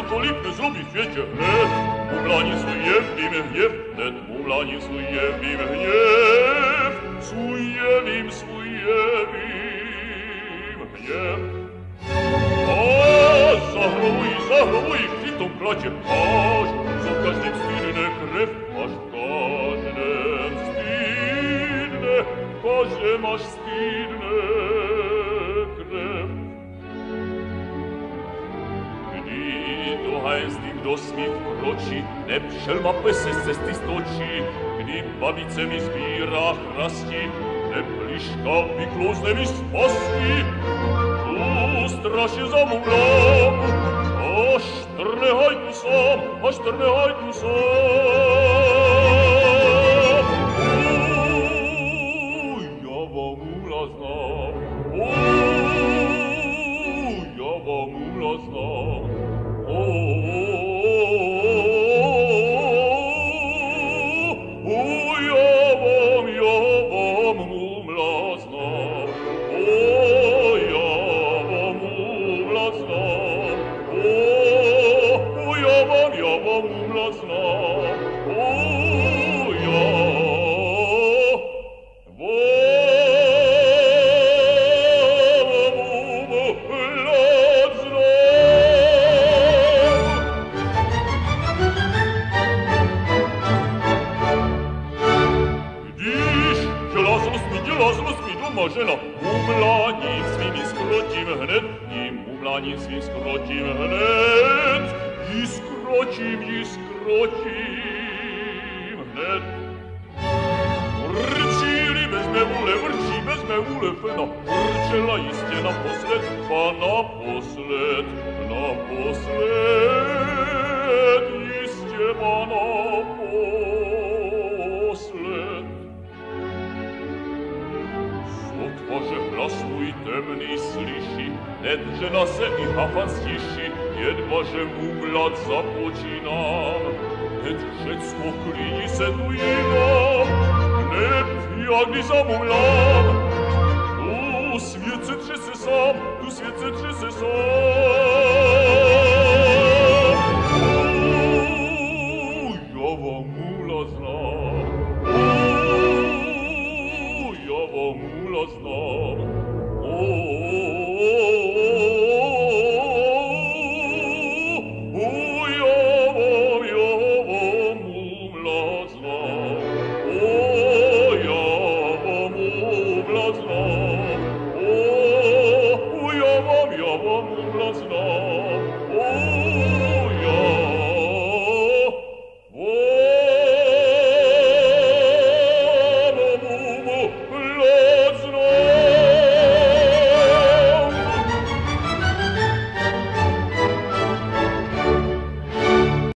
colit ne zrobi w świecie wnet. Mumlani suje w im gniew, wnet mumlani suje w im gniew. Suje w im gniew. A zahrołuj, kwitą kracie aż, co w każdym styrne krew, aż w każdym styrne, każdym aż styrne krew. Gdy do hajstik do smich kroči, ne pšelma pese cesty stočí, gdy babice mi zbírá chrasti, ne pliška vykluzne mi spasti, strašne zamumlám, až trne hajdu sám. Ja vám mumla znám, ja vám mumla znám, žena, mumlaním svým skročím hned, ji skročím hned. Vrčili bez mé vůle fena, vrčela jistě naposled, jistě naposled. Sotva, že hlas můj temný slyší, hned žena se i hafan stiší, jedva, že mumlat započínám, hned všecko klidí se tu jinám, hned, jak když zamumlám, tu svět se třese sám, ja vám mumla znám, ja vám mumla znám, ja vám mumla znám,